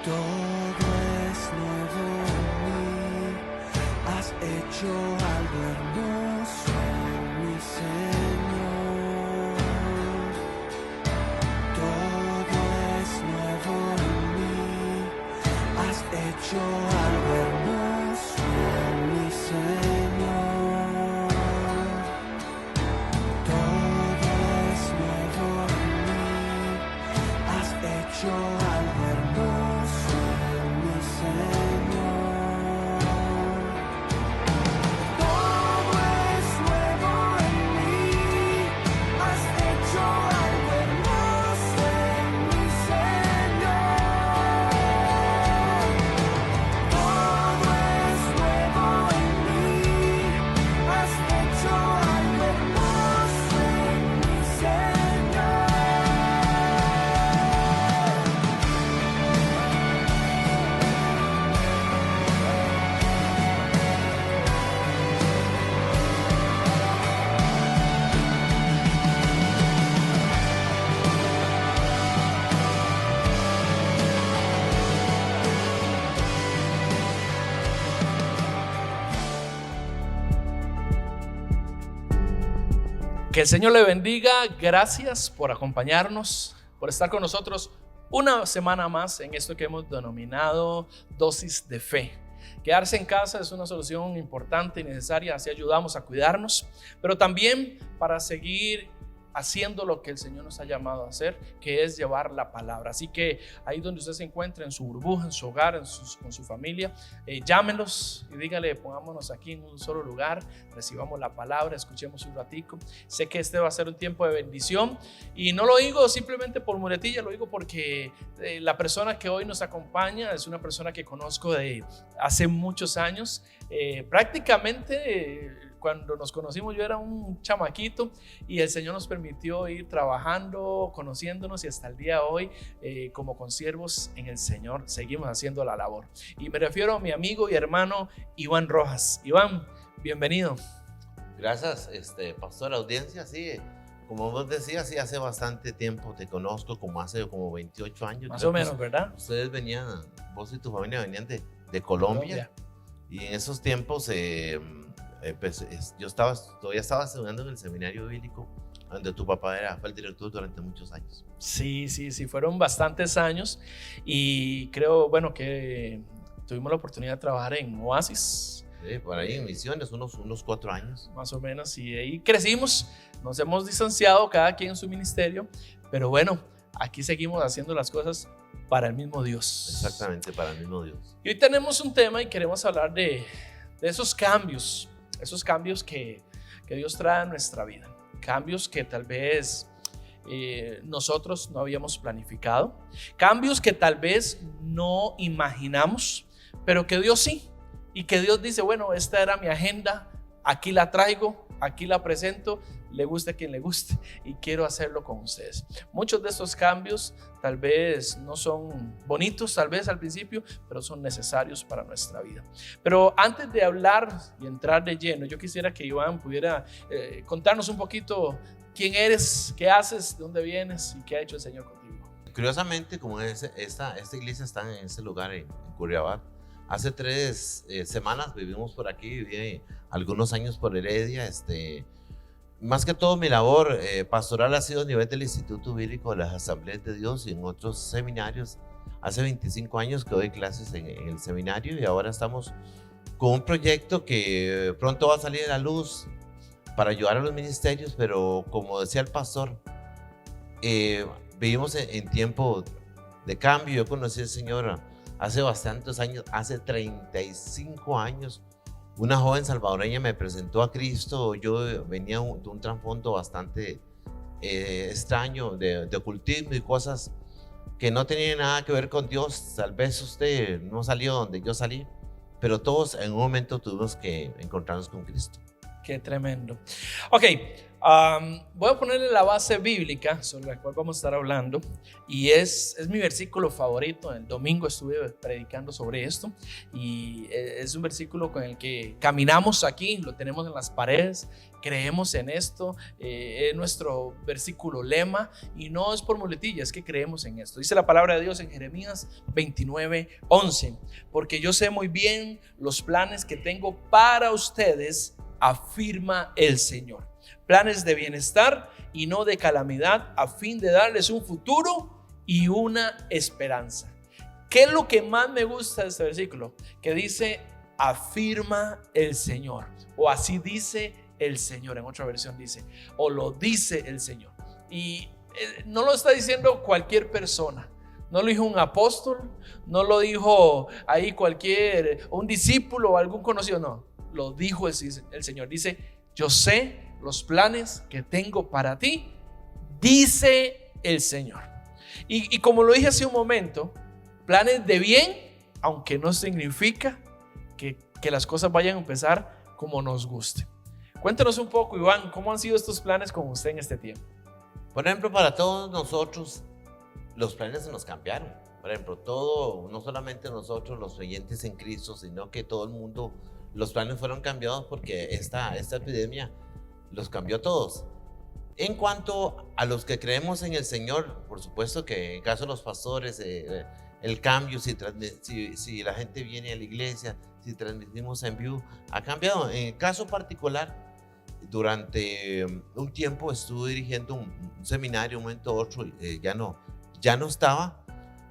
Todo es nuevo en mí, has hecho algo hermoso en mi Señor. Todo es nuevo en mí, has hecho algo hermoso en mi Señor. Todo es nuevo en mí, has hecho algo hermoso en mi Señor. Todo es nuevo en mí, has hecho algo hermoso en mi Señor. Todo es nuevo en mí, has hecho algo hermoso en mi Señor. Que el Señor le bendiga. Gracias por acompañarnos, por estar con nosotros una semana más en esto que hemos denominado dosis de fe. Quedarse en casa es una solución importante y necesaria, así ayudamos a cuidarnos, pero también para seguir haciendo lo que el Señor nos ha llamado a hacer, que es llevar la palabra. Así que ahí donde usted se encuentra, en su burbuja, en su hogar, con su familia, llámenos y dígale, pongámonos aquí en un solo lugar, recibamos la palabra, escuchemos un ratico. Sé que este va a ser un tiempo de bendición y no lo digo simplemente por muletilla, lo digo porque la persona que hoy nos acompaña es una persona que conozco de hace muchos años. Prácticamente cuando nos conocimos yo era un chamaquito y el Señor nos permitió ir trabajando, conociéndonos y hasta el día de hoy como consiervos en el Señor seguimos haciendo la labor. Y me refiero a mi amigo y hermano Iván Rojas. Iván, bienvenido. Gracias, pastor, audiencia. Sí, como vos decías, sí, hace bastante tiempo te conozco, hace 28 años. Más o menos, ¿verdad? Ustedes venían, vos y tu familia venían de Colombia. Y en esos tiempos yo todavía estaba estudiando en el seminario bíblico, donde tu papá fue el director durante muchos años. Sí, fueron bastantes años y creo, bueno, que tuvimos la oportunidad de trabajar en Oasis. Sí, por ahí en Misiones, unos 4 años. Más o menos, y ahí crecimos, nos hemos distanciado cada quien en su ministerio, pero bueno, aquí seguimos haciendo las cosas para el mismo Dios. Exactamente, para el mismo Dios. Y hoy tenemos un tema y queremos hablar de esos cambios que Dios trae a nuestra vida, cambios que tal vez nosotros no habíamos planificado, cambios que tal vez no imaginamos, pero que Dios sí, y que Dios dice, bueno, esta era mi agenda, aquí la traigo, aquí la presento, le guste a quien le guste y quiero hacerlo con ustedes. Muchos de estos cambios tal vez no son bonitos, tal vez al principio, pero son necesarios para nuestra vida. Pero antes de hablar y entrar de lleno, yo quisiera que Iván pudiera contarnos un poquito quién eres, qué haces, de dónde vienes y qué ha hecho el Señor contigo. Curiosamente, como esta iglesia está en ese lugar en Curriabat, hace 3 semanas vivimos por aquí, viví algunos años por Heredia. Más que todo mi labor pastoral ha sido a nivel del Instituto Bíblico de las Asambleas de Dios y en otros seminarios. Hace 25 años que doy clases en el seminario y ahora estamos con un proyecto que pronto va a salir a la luz para ayudar a los ministerios, pero como decía el pastor, vivimos en tiempo de cambio. Yo conocí al Señor hace bastantes años, hace 35 años. Una joven salvadoreña me presentó a Cristo. Yo venía de un trasfondo bastante extraño de ocultismo y cosas que no tenían nada que ver con Dios. Tal vez usted no salió donde yo salí, pero todos en un momento tuvimos que encontrarnos con Cristo. Qué tremendo. Ok, voy a ponerle la base bíblica sobre la cual vamos a estar hablando y es mi versículo favorito. El domingo estuve predicando sobre esto y es un versículo con el que caminamos aquí, lo tenemos en las paredes, creemos en esto, es nuestro versículo lema y no es por muletilla, es que creemos en esto. Dice la palabra de Dios en Jeremías 29:11, porque yo sé muy bien los planes que tengo para ustedes, afirma el Señor, planes de bienestar y no de calamidad, a fin de darles un futuro y una esperanza. ¿Qué es lo que más me gusta de este versículo? Que dice, afirma el Señor, o así dice el Señor. En otra versión dice, o lo dice el Señor. Y no lo está diciendo cualquier persona. No lo dijo un apóstol, no lo dijo ahí un discípulo o algún conocido, no. Lo dijo el Señor. Dice, yo sé los planes que tengo para ti, dice el Señor. Y como lo dije hace un momento, planes de bien, aunque no significa que las cosas vayan a empezar como nos guste. Cuéntanos un poco, Iván, ¿cómo han sido estos planes con usted en este tiempo? Por ejemplo, para todos nosotros, los planes se nos cambiaron. Por ejemplo, no solamente nosotros, los creyentes en Cristo, sino que todo el mundo, los planes fueron cambiados porque esta epidemia los cambió a todos. En cuanto a los que creemos en el Señor, por supuesto que en caso de los pastores, el cambio, si la gente viene a la iglesia, si transmitimos en vivo, ha cambiado. En el caso particular, durante un tiempo estuve dirigiendo un seminario, un momento u otro, ya no estaba,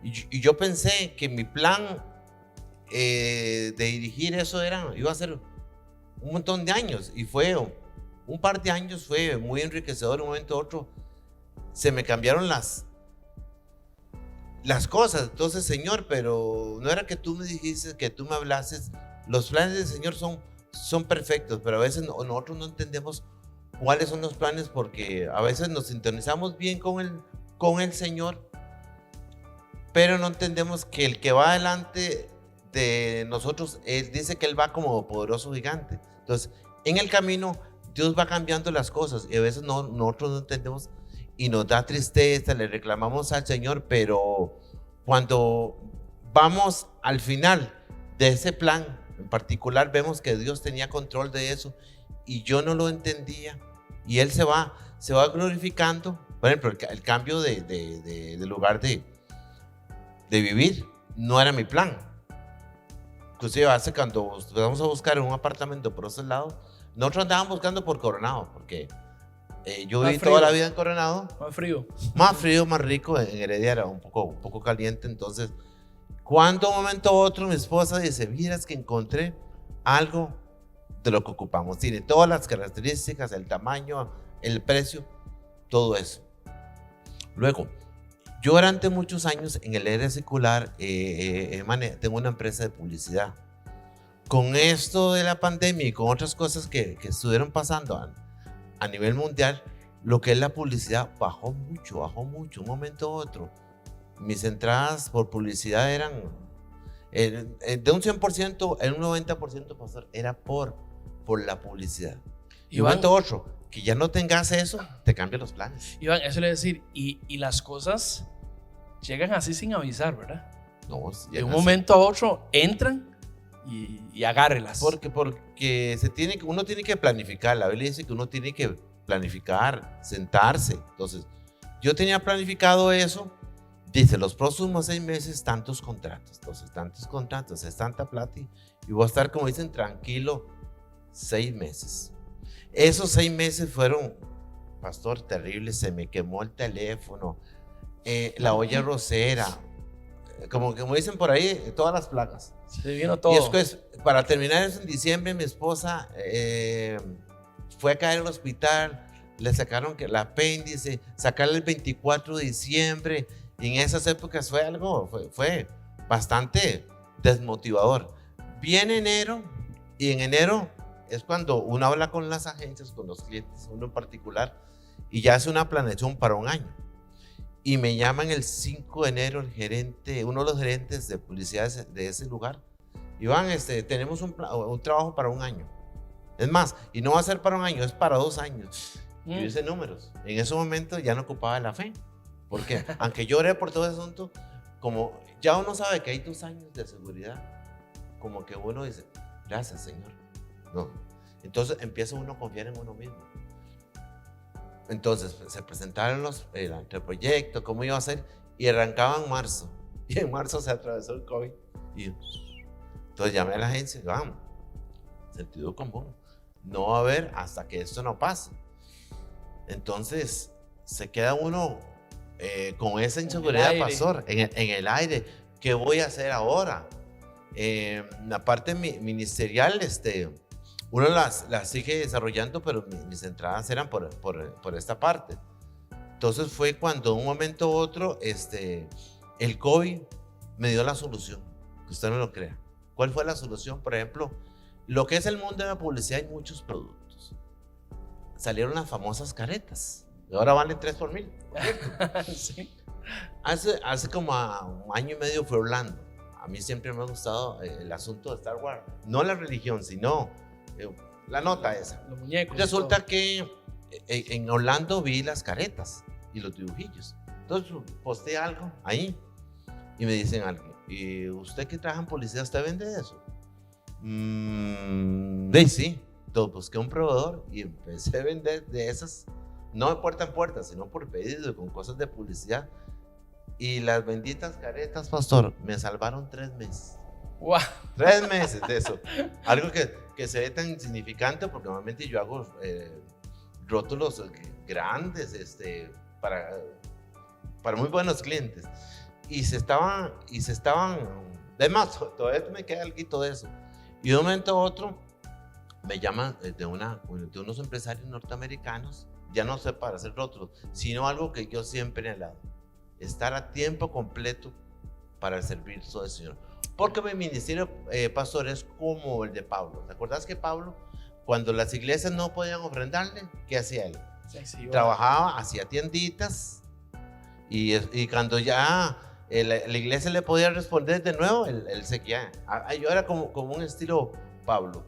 y yo pensé que mi plan de dirigir eso iba a ser un montón de años, y fue un par de años, fue muy enriquecedor. Un momento u otro se me cambiaron las cosas. Entonces, Señor, pero no era que tú me dijiste, que tú me hablases. Los planes del Señor son perfectos, pero a veces nosotros no entendemos cuáles son los planes, porque a veces nos sintonizamos bien con el Señor, pero no entendemos que el que va delante de nosotros, Él dice que Él va como poderoso gigante. Entonces, en el camino, Dios va cambiando las cosas y a veces nosotros no entendemos y nos da tristeza, le reclamamos al Señor, pero cuando vamos al final de ese plan en particular, vemos que Dios tenía control de eso y yo no lo entendía, y Él se va glorificando. Por ejemplo, el cambio de lugar de vivir no era mi plan. Inclusive cuando vamos a buscar un apartamento por esos lados, nosotros andábamos buscando por Coronado, porque yo viví toda la vida en Coronado. Más frío, más rico. En Heredia era un poco caliente. Entonces, cuando un momento u otro mi esposa dice, miras que encontré algo de lo que ocupamos. Tiene todas las características, el tamaño, el precio, todo eso. Luego, yo durante muchos años en el área secular tengo una empresa de publicidad. Con esto de la pandemia y con otras cosas que estuvieron pasando a nivel mundial, lo que es la publicidad bajó mucho. Un momento u otro, mis entradas por publicidad eran de un 100%, en un 90%, pastor, era por la publicidad. Y un momento u otro, que ya no tengas eso, te cambian los planes. Iván, eso le voy a decir, y las cosas llegan así sin avisar, ¿verdad? No, de un momento a otro entran y agárrelas. Porque uno tiene que planificar. La Biblia dice que uno tiene que planificar, sentarse. Entonces, yo tenía planificado eso. Dice, los próximos 6 meses, tantos contratos. Entonces, tantos contratos, es tanta plata. Y voy a estar, como dicen, tranquilo 6 meses. Esos 6 meses fueron, pastor, terribles. Se me quemó el teléfono, la olla rosera, como dicen por ahí, todas las placas. Se vino todo. Y después, para terminar eso, en diciembre, mi esposa fue a caer al hospital, le sacaron el apéndice, sacarle el 24 de diciembre, y en esas épocas fue bastante desmotivador. Viene enero, y en enero es cuando uno habla con las agencias, con los clientes, uno en particular, y ya hace una planeación para un año. Y me llaman el 5 de enero el gerente, uno de los gerentes de publicidad de ese lugar. Iván, tenemos un trabajo para un año. Es más, y no va a ser para un año, es para 2 años. Yo Mm. hice números. En ese momento ya no ocupaba la fe. Porque aunque yo oré por todo ese asunto, como ya uno sabe que hay 2 años de seguridad, como que uno dice, gracias Señor. No. Entonces empieza uno a confiar en uno mismo. Entonces se presentaron el anteproyecto, cómo iba a ser, y arrancaba en marzo. Y en marzo se atravesó el COVID. Y entonces llamé a la agencia y vamos, sentido común. No va a haber hasta que esto no pase. Entonces se queda uno con esa inseguridad, pastor, en el aire. ¿Qué voy a hacer ahora? La parte ministerial, uno las sigue desarrollando, pero mis entradas eran por esta parte. Entonces fue cuando de un momento u otro el COVID me dio la solución, que usted no lo crea. ¿Cuál fue la solución? Por ejemplo, lo que es el mundo de la publicidad, hay muchos productos. Salieron las famosas caretas, y ahora valen 3 por 1000. Sí. Hace como un año y medio fue Orlando. A mí siempre me ha gustado el asunto de Star Wars. No la religión, sino la nota esa. Los muñecos. Resulta que en Orlando vi las caretas y los dibujillos. Entonces posteé algo ahí y me dicen algo. ¿Y usted que trabaja en policía, usted vende eso? Sí. Entonces busqué un proveedor y empecé a vender de esas, no de puerta en puerta, sino por pedido, con cosas de publicidad. Y las benditas caretas, pastor, me salvaron 3 meses. Wow. 3 meses de eso. Algo que se ve tan insignificante, porque normalmente yo hago rótulos grandes para muy buenos clientes. Y se estaban, además, todavía me queda algo de eso. Y de un momento a otro me llaman de unos empresarios norteamericanos, ya no sé para hacer rótulos, sino algo que yo siempre he anhelado: estar a tiempo completo para el servicio del Señor. Porque mi ministerio, pastor, es como el de Pablo. ¿Te acuerdas que Pablo, cuando las iglesias no podían ofrendarle, qué hacía él? Sí, Trabajaba, hacía tienditas, y cuando ya la iglesia le podía responder de nuevo, él seguía. Yo era como un estilo Pablo.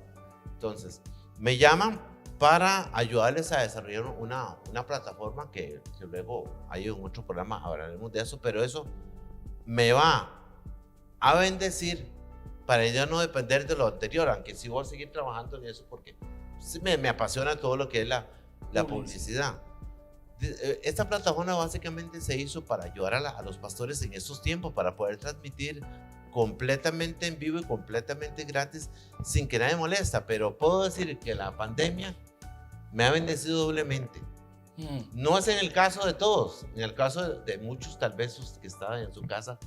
Entonces, me llaman para ayudarles a desarrollar una plataforma que luego hay en otro programa, hablaremos de eso, pero eso me va a bendecir para ya no depender de lo anterior, aunque sí voy a seguir trabajando en eso porque me apasiona todo lo que es la publicidad. Esta plataforma básicamente se hizo para ayudar a los pastores en estos tiempos, para poder transmitir completamente en vivo y completamente gratis sin que nadie molesta. Pero puedo decir que la pandemia me ha bendecido doblemente. No es en el caso de todos, en el caso de muchos, tal vez que estaban en su casa,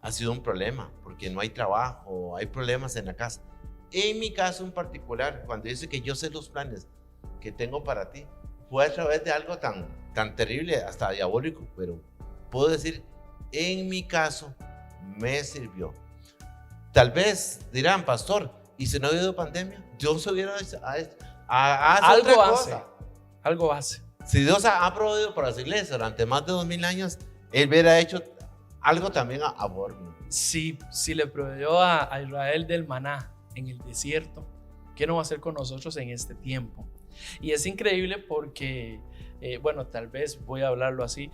ha sido un problema porque no hay trabajo, hay problemas en la casa. En mi caso en particular, cuando dice que yo sé los planes que tengo para ti, fue a través de algo tan terrible, hasta diabólico, pero puedo decir, en mi caso, me sirvió. Tal vez dirán, pastor, ¿y si no ha habido pandemia? Dios hubiera algo hace. Si Dios ha proveído para las iglesias durante más de 2000 años, Él hubiera hecho algo también a Borneo. Si le proveyó a Israel del maná en el desierto, ¿qué no va a hacer con nosotros en este tiempo? Y es increíble porque, bueno, tal vez voy a hablarlo así,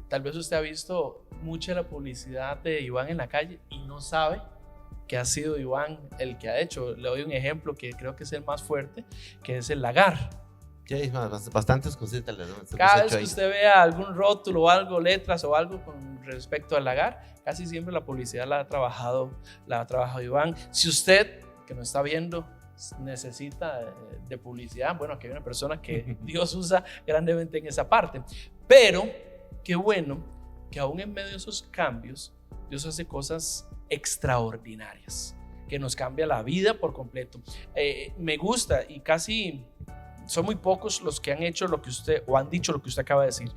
tal vez usted ha visto mucha la publicidad de Iván en la calle y no sabe que ha sido Iván el que ha hecho. Le doy un ejemplo que creo que es el más fuerte, que es el lagar. Sí, bastantes cositas. Cada vez que usted vea algún rótulo o algo, letras o algo con respecto al lagar, casi siempre la publicidad la ha trabajado Iván. Si usted, que nos está viendo, necesita de publicidad, bueno, aquí hay una persona que Dios usa grandemente en esa parte. Pero qué bueno que aún en medio de esos cambios, Dios hace cosas extraordinarias, que nos cambia la vida por completo. Me gusta, y casi son muy pocos los que han hecho lo que usted, o han dicho lo que usted acaba de decir.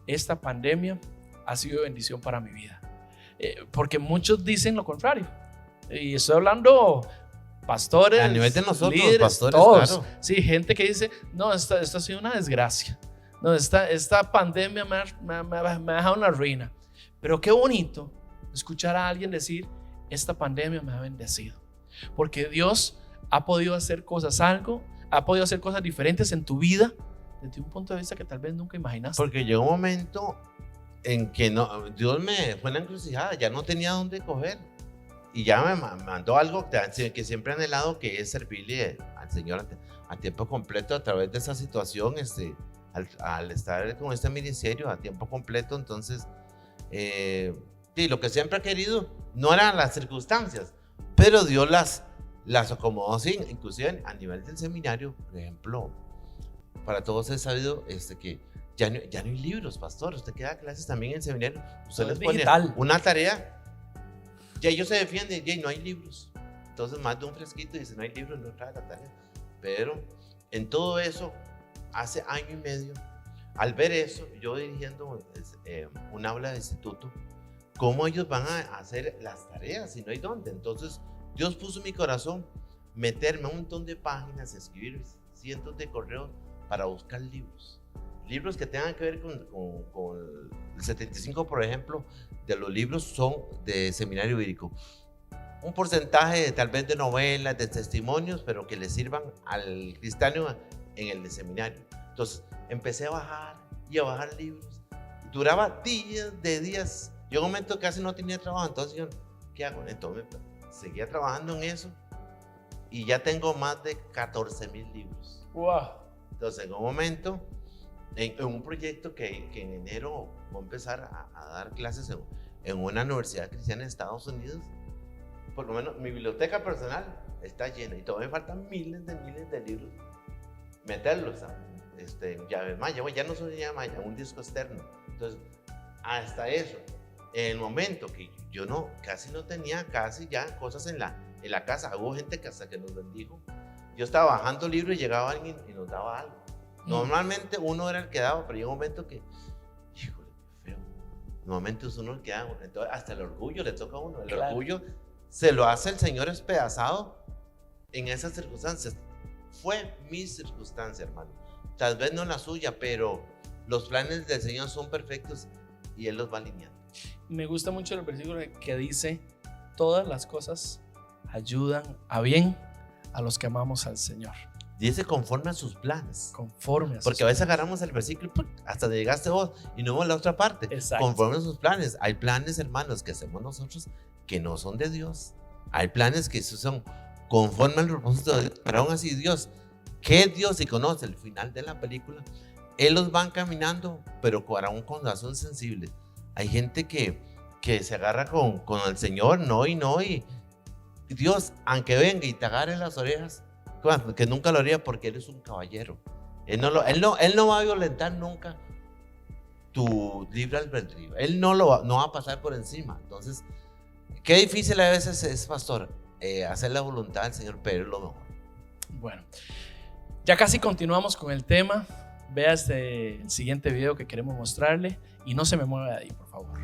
Esta pandemia ha sido bendición para mi vida, porque muchos dicen lo contrario, y estoy hablando pastores, a nivel de nosotros, líderes, pastores, todos. claro. Sí, gente que dice, no, esto ha sido una desgracia, no, esta pandemia me ha dejado una ruina. Pero qué bonito escuchar a alguien decir, esta pandemia me ha bendecido, porque Dios ha podido hacer cosas, ha podido hacer cosas diferentes en tu vida desde un punto de vista que tal vez nunca imaginaste. Porque llegó un momento en que Dios me fue en la encrucijada, ya no tenía dónde coger. Y ya me mandó algo que siempre he anhelado, que es servirle al Señor a tiempo completo a través de esa situación, al estar con este ministerio a tiempo completo. Entonces, sí, lo que siempre he querido no eran las circunstancias, pero Dios las acomodó así, inclusive a nivel del seminario. Por ejemplo, para todos he sabido que ya no hay libros, pastor. Usted que da clases también en seminario, usted Todo les es pone digital. una tarea, ya ellos se defienden, ya no hay libros. Entonces, más de un fresquito dice, no hay libros, no trae la tarea. Pero en todo eso, hace año y medio, al ver eso, yo dirigiendo un aula de instituto, ¿cómo ellos van a hacer las tareas si no hay dónde? Entonces, Dios puso en mi corazón meterme a un montón de páginas, escribir cientos de correos para buscar libros. Libros que tengan que ver con el 75%, por ejemplo, de los libros son de seminario bíblico. Un porcentaje tal vez de novelas, de testimonios, pero que le sirvan al cristiano en el de seminario. Entonces empecé a bajar y a bajar libros. Duraba días. Llegó un momento que casi no tenía trabajo, entonces yo, ¿qué hago? Entonces seguía trabajando en eso y ya tengo más de 14,000 libros. Wow. Entonces en un momento, en un proyecto que en enero voy a empezar a dar clases en una universidad cristiana en Estados Unidos, por lo menos mi biblioteca personal está llena y todavía me faltan miles de libros meterlos ya no soy un disco externo. Entonces hasta eso, en el momento que yo casi no tenía ya cosas en la casa, hubo gente que hasta que nos bendijo. Yo estaba bajando libros y llegaba alguien y nos daba algo. Normalmente uno era el que daba, pero llegó un momento que, híjole, qué feo. Normalmente es uno el que da, entonces hasta el orgullo le toca a uno. El orgullo se lo hace el Señor despedazado en esas circunstancias. Fue mi circunstancia, hermano. Tal vez no la suya, pero los planes del Señor son perfectos y Él los va alineando. Me gusta mucho el versículo que dice: todas las cosas ayudan a bien a los que amamos al Señor. Dice conforme a sus planes. Conforme a sus Porque a veces agarramos el versículo hasta llegaste vos y no vemos la otra parte. Exacto. Conforme a sus planes. Hay planes, hermanos, que hacemos nosotros que no son de Dios. Hay planes que son conforme al propósito de Dios. Pero aún así Dios, que es Dios y conoce el final de la película, Él los va caminando, pero con corazón sensible. Hay gente que se agarra con el Señor, y Dios, aunque venga y te agarre las orejas, que nunca lo haría porque Él es un caballero. Él no va a violentar nunca tu libre albedrío. Él no va a pasar por encima. Entonces, qué difícil a veces es, pastor, hacer la voluntad del Señor, pero es lo mejor. Bueno, ya casi continuamos con el tema. Vea el siguiente video que queremos mostrarle y no se me mueva de ahí, por favor.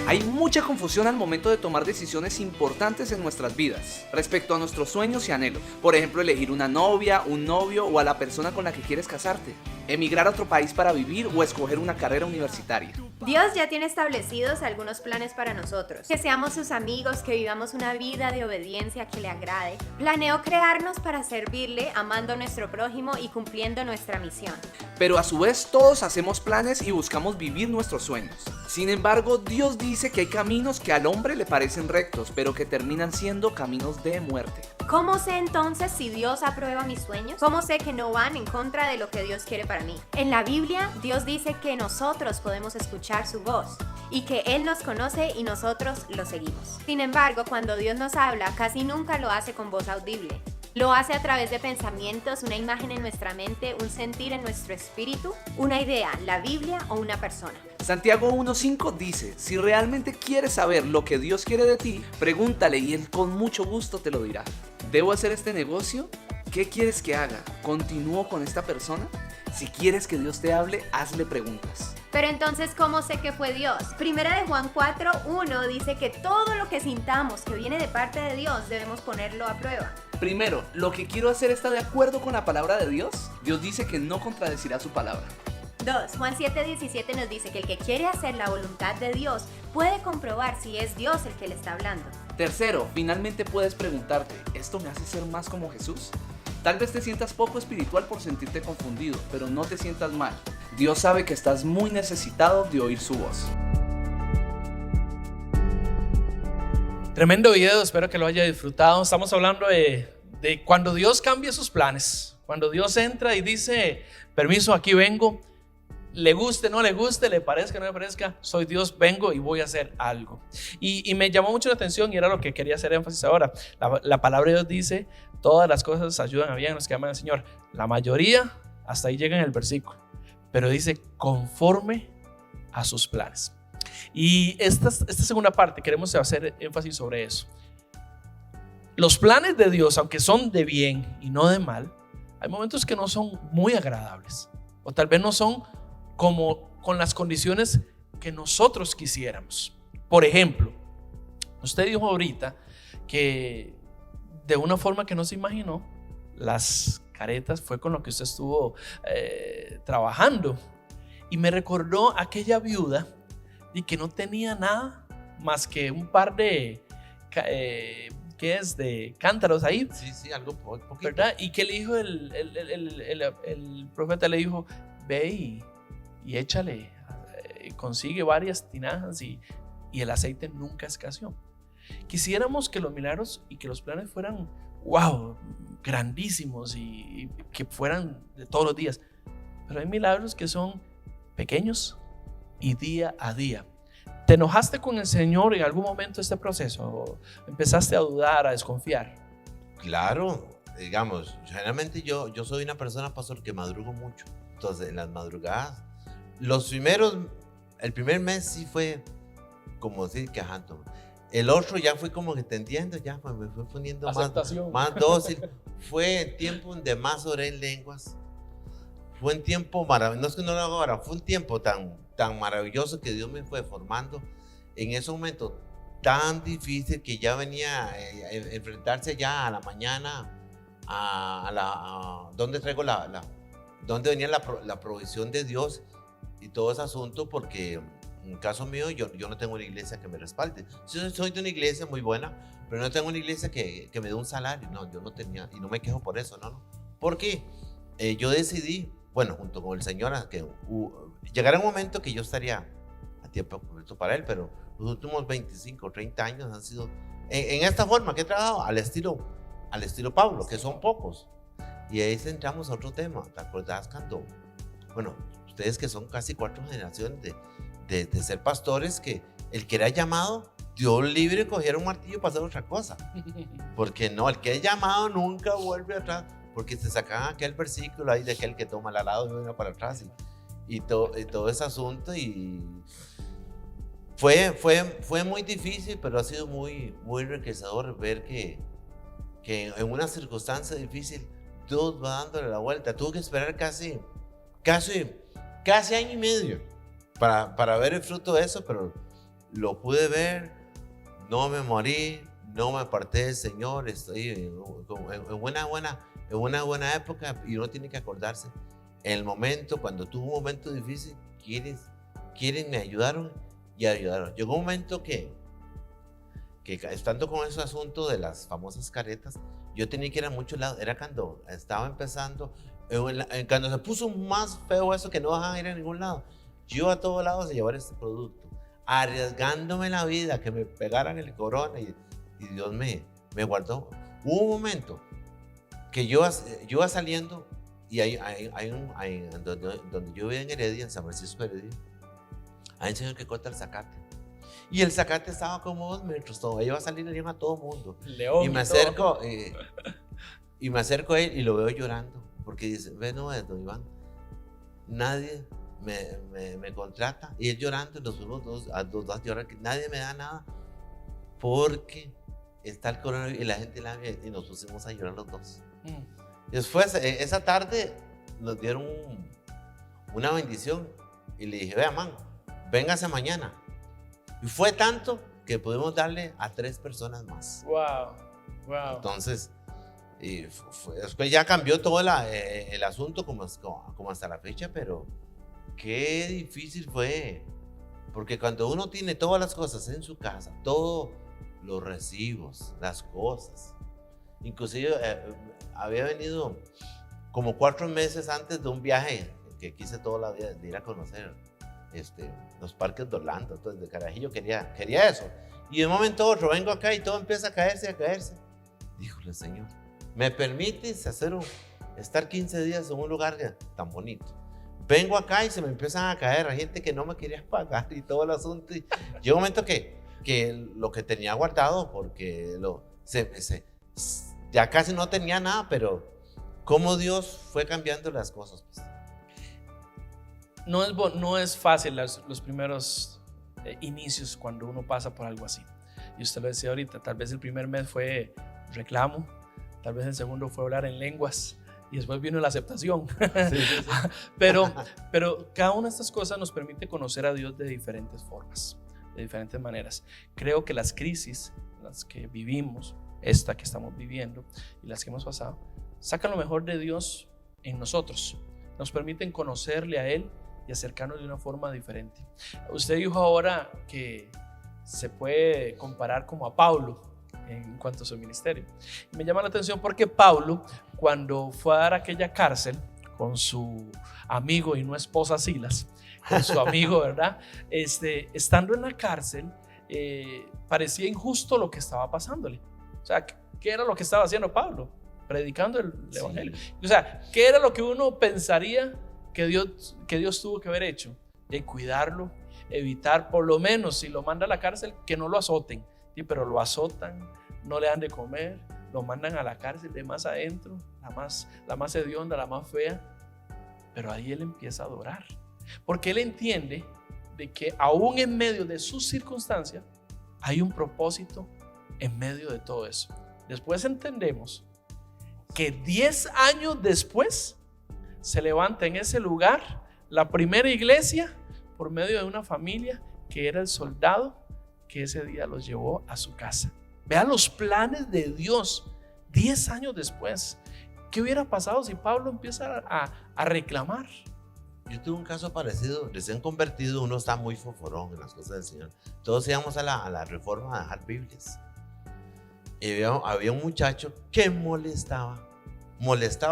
Hay mucha confusión al momento de tomar decisiones importantes en nuestras vidas respecto a nuestros sueños y anhelos. Por ejemplo, elegir una novia, un novio o a la persona con la que quieres casarte. Emigrar a otro país para vivir o escoger una carrera universitaria. Dios ya tiene establecidos algunos planes para nosotros. Que seamos sus amigos, que vivamos una vida de obediencia que le agrade. Planeó crearnos para servirle, amando a nuestro prójimo y cumpliendo nuestra misión. Pero a su vez todos hacemos planes y buscamos vivir nuestros sueños. Sin embargo, Dios dice que hay caminos que al hombre le parecen rectos, pero que terminan siendo caminos de muerte. ¿Cómo sé entonces si Dios aprueba mis sueños? ¿Cómo sé que no van en contra de lo que Dios quiere para mí? En la Biblia, Dios dice que nosotros podemos escuchar su voz y que Él nos conoce y nosotros lo seguimos. Sin embargo, cuando Dios nos habla, casi nunca lo hace con voz audible. Lo hace a través de pensamientos, una imagen en nuestra mente, un sentir en nuestro espíritu, una idea, la Biblia o una persona. Santiago 1:5 dice: si realmente quieres saber lo que Dios quiere de ti, pregúntale y Él con mucho gusto te lo dirá. ¿Debo hacer este negocio? ¿Qué quieres que haga? ¿Continúo con esta persona? Si quieres que Dios te hable, hazle preguntas. Pero entonces, ¿cómo sé que fue Dios? Primera de Juan 4:1 dice que todo lo que sintamos que viene de parte de Dios debemos ponerlo a prueba. Primero, ¿lo que quiero hacer está de acuerdo con la palabra de Dios? Dios dice que no contradecirá su palabra. 2. Juan 7:17 nos dice que el que quiere hacer la voluntad de Dios puede comprobar si es Dios el que le está hablando. Tercero, finalmente puedes preguntarte, ¿esto me hace ser más como Jesús? Tal vez te sientas poco espiritual por sentirte confundido, pero no te sientas mal. Dios sabe que estás muy necesitado de oír su voz. Tremendo video, espero que lo haya disfrutado. Estamos hablando de cuando Dios cambia sus planes, cuando Dios entra y dice, permiso, aquí vengo, le guste, no le guste, le parezca, no le parezca, soy Dios, vengo y voy a hacer algo. Y me llamó mucho la atención y era lo que quería hacer énfasis ahora. La palabra de Dios dice, todas las cosas ayudan a bien a los que aman al Señor. La mayoría, hasta ahí llega en el versículo, pero dice, conforme a sus planes. Y esta segunda parte queremos hacer énfasis sobre eso. Los planes de Dios, aunque son de bien y no de mal, hay momentos que no son muy agradables, o tal vez no son como con las condiciones que nosotros quisiéramos. Por ejemplo, usted dijo ahorita que de una forma que no se imaginó, las caretas fue con lo que usted estuvo trabajando, y me recordó aquella viuda y que no tenía nada más que un par de de cántaros ahí, Sí, algo poquito. ¿verdad? Y que le dijo el profeta, le dijo, ve y échale, consigue varias tinajas y el aceite nunca escaseó. Quisiéramos que los milagros y que los planes fueran, wow, grandísimos y que fueran de todos los días, pero hay milagros que son pequeños y día a día. ¿Te enojaste con el Señor en algún momento de este proceso? ¿O empezaste a dudar, a desconfiar? Claro, digamos, generalmente yo soy una persona, pastor, que madrugo mucho. Entonces, en las madrugadas, el primer mes sí fue como decir quejando. El otro ya fue como que entendiendo, ya pues, me fue poniendo más dócil. Fue el tiempo donde más oré en lenguas. Fue un tiempo maravilloso, no es que no lo haga ahora, fue un tiempo tan maravilloso que Dios me fue formando en ese momento tan difícil que ya venía a enfrentarse ya a la mañana donde traigo donde venía la provisión de Dios y todo ese asunto, porque en el caso mío yo no tengo una iglesia que me respalde. Yo soy de una iglesia muy buena, pero no tengo una iglesia que me dé un salario. No, yo no tenía, y no me quejo por eso, no. Porque yo decidí, bueno, junto con el Señor, que llegará un momento que yo estaría a tiempo completo para Él, pero los últimos 25 o 30 años han sido en esta forma que he trabajado, al estilo Pablo, que son pocos. Y ahí entramos a otro tema. ¿Te acordás cuando, bueno, ustedes que son casi 4 generaciones de ser pastores, que el que era llamado, Dios libre, cogiera un martillo para hacer otra cosa? Porque no, el que es llamado nunca vuelve atrás, porque se sacaban aquel versículo ahí de aquel que toma el arado y viene para atrás y todo ese asunto, y fue muy difícil, pero ha sido muy enriquecedor ver que en una circunstancia difícil Dios va dándole la vuelta. Tuve que esperar casi año y medio para ver el fruto de eso, pero lo pude ver. No me morí, no me aparté del Señor. Estoy en una buena época, y uno tiene que acordarse el momento cuando tuvo un momento difícil, quienes me ayudaron y ayudaron. Llegó un momento que estando con ese asunto de las famosas caretas, yo tenía que ir a muchos lados. Era cuando estaba empezando, cuando se puso más feo eso, que no dejaban ir a ningún lado. Yo iba a todos lados a llevar este producto, arriesgándome la vida, que me pegaran el corona, y Dios me guardó. Hubo un momento que yo iba saliendo, y donde yo vivía en Heredia, en San Francisco de Heredia, hay un señor que corta el zacate. Y el zacate estaba como 2 metros, todavía iba a salir a todo el mundo. León y me acerco, y me acerco a él y lo veo llorando, porque dice, ve, no, don Iván, nadie me contrata. Y él llorando, los dos llorando, que nadie me da nada, porque está el coronavirus, y la gente y nos pusimos a llorar los dos. Después, esa tarde, nos dieron una bendición, y le dije, vea, man, véngase mañana. Y fue tanto que pudimos darle a 3 personas más. Wow. Entonces, después ya cambió todo el asunto como hasta la fecha, pero qué difícil fue. Porque cuando uno tiene todas las cosas en su casa, todos los recibos, las cosas, inclusive había venido como 4 meses antes de un viaje que quise toda la vida de ir a conocer los parques de Orlando. Entonces de carajillo quería eso. Y de un momento a otro vengo acá y todo empieza a caerse, a caerse. Díjole, Señor, ¿me permites estar 15 días en un lugar tan bonito? Vengo acá y se me empiezan a caer a gente que no me quería pagar y todo el asunto. Y llegó un momento que lo que tenía guardado, porque ya casi no tenía nada, pero cómo Dios fue cambiando las cosas. Pues. No es fácil los primeros inicios cuando uno pasa por algo así. Y usted lo decía ahorita, tal vez el primer mes fue reclamo, tal vez el segundo fue hablar en lenguas y después vino la aceptación. Sí. pero cada una de estas cosas nos permite conocer a Dios de diferentes formas, de diferentes maneras. Creo que las crisis, las que vivimos, esta que estamos viviendo y las que hemos pasado, sacan lo mejor de Dios en nosotros, nos permiten conocerle a Él y acercarnos de una forma diferente. Usted dijo ahora que se puede comparar como a Pablo en cuanto a su ministerio. Y me llama la atención porque Pablo, cuando fue a dar aquella cárcel con su amigo y no esposa Silas, con su amigo, ¿verdad? Estando en la cárcel, parecía injusto lo que estaba pasándole. O sea, ¿qué era lo que estaba haciendo Pablo? Predicando el evangelio. O sea, ¿qué era lo que uno pensaría que Dios tuvo que haber hecho? De cuidarlo, evitar, por lo menos si lo manda a la cárcel, que no lo azoten. Sí, pero lo azotan, no le dan de comer, lo mandan a la cárcel de más adentro, la más hedionda, la más fea. Pero ahí él empieza a adorar, porque él entiende de que aún en medio de sus circunstancias hay un propósito en medio de todo eso. Después entendemos que 10 años después se levanta en ese lugar la primera iglesia por medio de una familia que era el soldado que ese día los llevó a su casa. Vean los planes de Dios 10 años después. ¿Qué hubiera pasado si Pablo empieza a reclamar? Yo tuve un caso parecido, recién convertido, uno está muy foforón en las cosas del Señor. Todos íbamos a la reforma a dejar Biblias. Y había un muchacho que molestaba,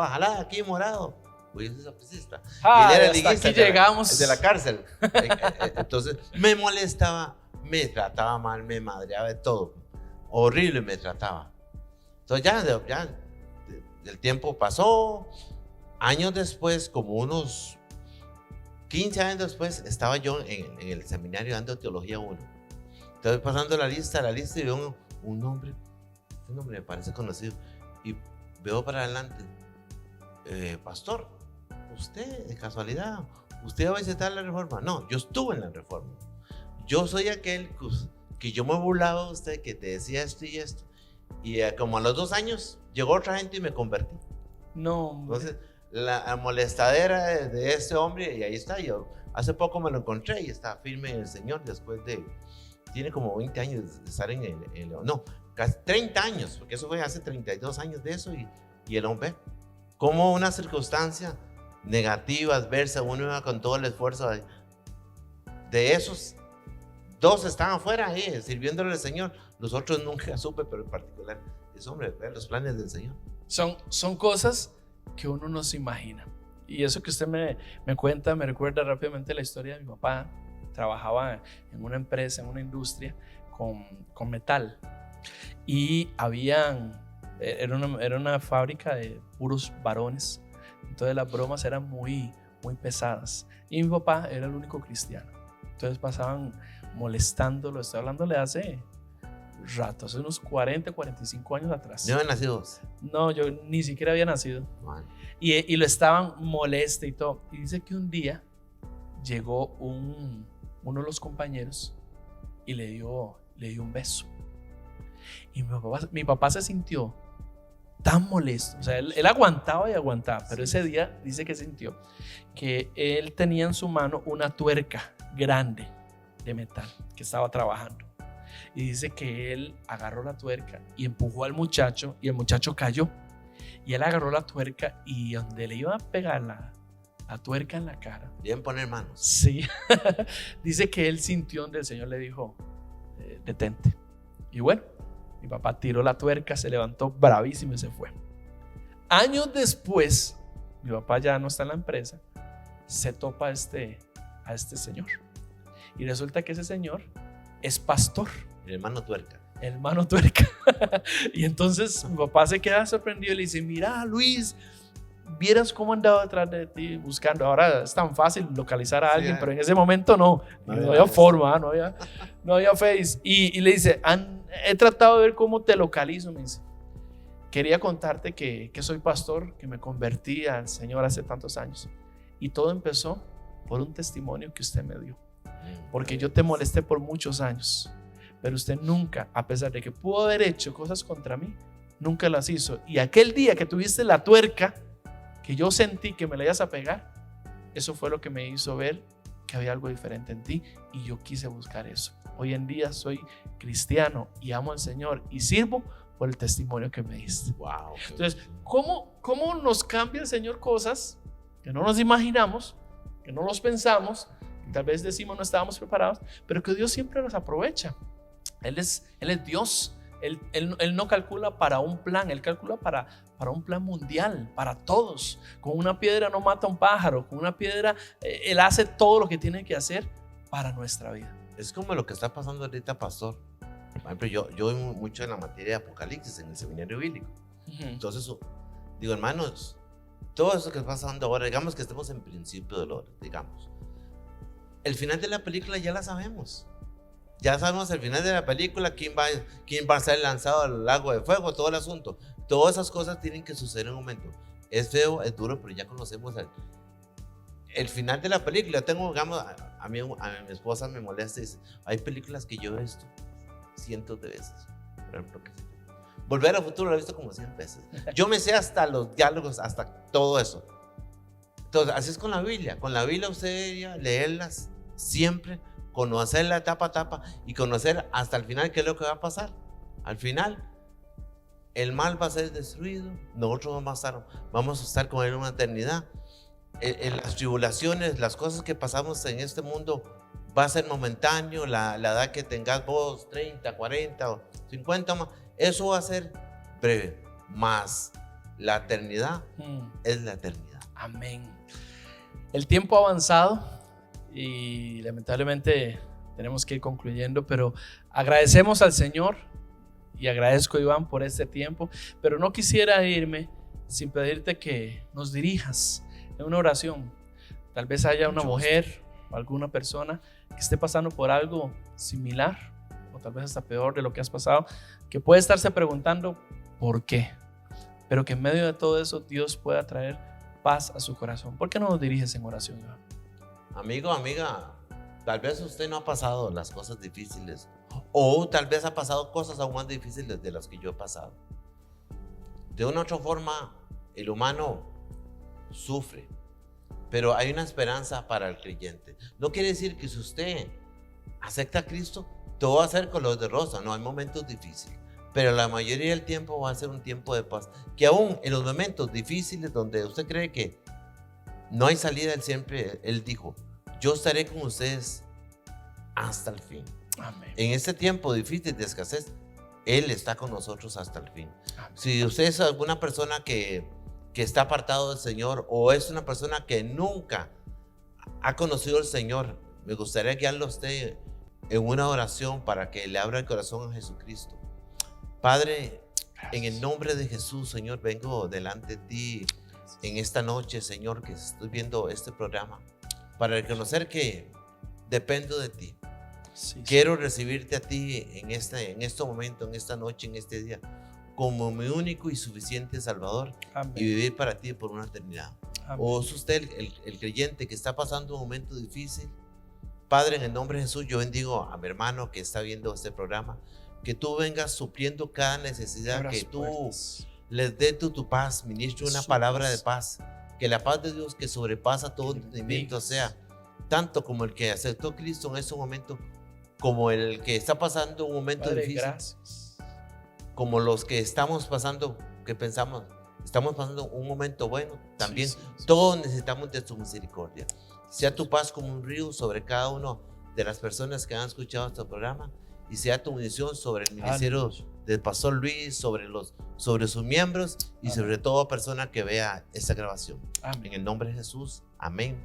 jalá aquí morado. Oye, ese sapricista. Ah, él era hasta liguista, aquí llegamos. de la cárcel. Entonces me molestaba, me trataba mal, me madreaba de todo. Horrible me trataba. Entonces ya el tiempo pasó. Años después, como unos 15 años después, estaba yo en el seminario dando Teología 1. Estoy pasando la lista y veo un nombre. Este nombre me parece conocido. Y veo para adelante. Pastor, usted, de casualidad, ¿usted va a visitar la reforma? No, yo estuve en la reforma. Yo soy aquel que yo me burlaba de usted, que te decía esto y esto. Y como a los 2 años, llegó otra gente y me convertí. No, hombre. Entonces, la molestadera de este hombre, y ahí está. Yo hace poco me lo encontré y está firme en el Señor después tiene como 20 años de estar no, casi 30 años, porque eso fue hace 32 años de eso. Y el hombre, como una circunstancia negativa, adversa, uno iba con todo el esfuerzo de esos 2 estaban afuera ahí sirviéndole al Señor, los otros nunca supe, pero en particular ese hombre, ver los planes del Señor. Son cosas que uno no se imagina. Y eso que usted me cuenta me recuerda rápidamente la historia de mi papá. Trabajaba en una empresa, en una industria con metal, y era una fábrica de puros varones. Entonces las bromas eran muy, muy pesadas, y mi papá era el único cristiano. Entonces pasaban molestándolo. Estoy hablándole hace rato, hace unos 40, 45 años atrás. ¿No habían nacido? No, yo ni siquiera había nacido. Bueno. Y lo estaban moleste y todo. Y dice que un día llegó uno de los compañeros y le dio un beso. Y mi papá se sintió tan molesto. O sea, él aguantaba y aguantaba, pero ese día dice que sintió que él tenía en su mano una tuerca grande de metal que estaba trabajando. Y dice que él agarró la tuerca y empujó al muchacho, y el muchacho cayó. Y él agarró la tuerca, y donde le iba a pegar la tuerca en la cara. Deben poner manos. Sí, dice que él sintió donde el Señor le dijo, detente. Y bueno, mi papá tiró la tuerca, se levantó bravísimo y se fue. Años después, mi papá ya no está en la empresa, se topa a este señor. Y resulta que ese señor es pastor, El hermano tuerca. el hermano tuerca. Y entonces mi papá se queda sorprendido y le dice, mira Luis, vieras cómo andaba detrás de ti buscando. Ahora es tan fácil localizar a alguien, pero en ese momento no había forma, no había face. Y le dice, he tratado de ver cómo te localizo, me dice. Quería contarte que soy pastor, que me convertí al Señor hace tantos años. Y todo empezó por un testimonio que usted me dio. Porque yo te molesté por muchos años, pero usted nunca, a pesar de que pudo haber hecho cosas contra mí, nunca las hizo. Y aquel día que tuviste la tuerca, que yo sentí que me la ibas a pegar, eso fue lo que me hizo ver que había algo diferente en ti y yo quise buscar eso. Hoy en día soy cristiano y amo al Señor y sirvo por el testimonio que me diste. Wow. Entonces, ¿cómo nos cambia el Señor cosas que no nos imaginamos, que no los pensamos, que tal vez decimos no estábamos preparados, pero que Dios siempre nos aprovecha? Él es Dios. Él no calcula para un plan, Él calcula para un plan mundial, para todos. Con una piedra no mata a un pájaro, con una piedra Él hace todo lo que tiene que hacer para nuestra vida. Es como lo que está pasando ahorita, pastor. Por ejemplo, yo voy mucho en la materia de Apocalipsis en el seminario bíblico. Entonces, digo, hermanos, todo eso que está pasando ahora, digamos que estemos en principio del orden, digamos. El final de la película ya la sabemos. Ya sabemos el final de la película, quién va a ser lanzado al lago de fuego, todo el asunto. Todas esas cosas tienen que suceder en un momento. Es feo, es duro, pero ya conocemos el final de la película. Tengo, digamos, a mi esposa me molesta y dice, hay películas que yo he visto cientos de veces. Por ejemplo, Volver al Futuro lo he visto como 100 veces. Yo me sé hasta los diálogos, hasta todo eso. Entonces, así es con la Biblia. Con la Biblia usted debería leerlas siempre, conocerla etapa a etapa y conocer hasta el final qué es lo que va a pasar. Al final, el mal va a ser destruido, nosotros vamos a estar con él en una eternidad. Las tribulaciones, las cosas que pasamos en este mundo va a ser momentáneo. La edad que tengas vos, 30, 40 o 50 más, eso va a ser breve, más la eternidad es la eternidad. Amén. El tiempo ha avanzado y lamentablemente tenemos que ir concluyendo, pero agradecemos al Señor y agradezco a Iván por este tiempo, pero no quisiera irme sin pedirte que nos dirijas en una oración. Tal vez haya una mujer o alguna persona que esté pasando por algo similar o tal vez hasta peor de lo que has pasado, que puede estarse preguntando por qué, pero que en medio de todo eso Dios pueda traer paz a su corazón. ¿Por qué no nos diriges en oración, Iván? Amigo, amiga, tal vez usted no ha pasado las cosas difíciles o tal vez ha pasado cosas aún más difíciles de las que yo he pasado. De una u otra forma, el humano sufre, pero hay una esperanza para el creyente. No quiere decir que si usted acepta a Cristo, todo va a ser color de rosa. No, hay momentos difíciles, pero la mayoría del tiempo va a ser un tiempo de paz. Que aún en los momentos difíciles donde usted cree que no hay salida, Él dijo, yo estaré con ustedes hasta el fin. Amén. En este tiempo difícil de escasez, Él está con nosotros hasta el fin. Amén. Si usted es alguna persona que está apartado del Señor o es una persona que nunca ha conocido al Señor, me gustaría guiarlo a usted en una oración para que le abra el corazón a Jesucristo. Padre, en el nombre de Jesús, Señor, vengo delante de ti en esta noche, Señor, que estoy viendo este programa, para reconocer que dependo de ti. Sí, Quiero recibirte a ti en este momento, en esta noche, en este día, como mi único y suficiente Salvador, Amén. y vivir para ti por una eternidad. Amén. O es usted el creyente que está pasando un momento difícil. Padre, en el nombre de Jesús, yo bendigo a mi hermano que está viendo este programa, que tú vengas supliendo cada necesidad, Abra que sus tú puertas. les dé tu paz, ministre una Su palabra de paz. paz, que la paz de Dios que sobrepasa todo Que entendimiento bendigas. sea tanto como el que aceptó a Cristo en este momento, como el que está pasando un momento Padre, difícil, gracias. como los que estamos pasando, que pensamos, estamos pasando un momento bueno. También Sí, sí, sí. todos necesitamos de su misericordia. Sea tu paz como un río sobre cada uno de las personas que han escuchado este programa, y sea tu bendición sobre el ministerio Aleluya. del pastor Luis, sobre sus miembros y Amén. sobre toda persona que vea esta grabación. Amén. En el nombre de Jesús, amén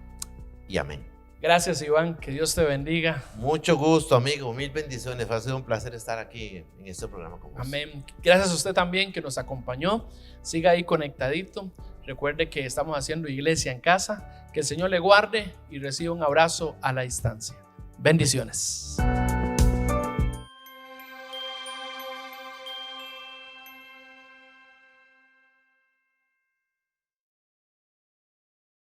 y amén. Gracias, Iván. Que Dios te bendiga. Mucho gusto, amigo. Mil bendiciones. Ha sido un placer estar aquí en este programa con vos. Amén. Gracias a usted también que nos acompañó. Siga ahí conectadito. Recuerde que estamos haciendo iglesia en casa. Que el Señor le guarde y reciba un abrazo a la distancia. Bendiciones.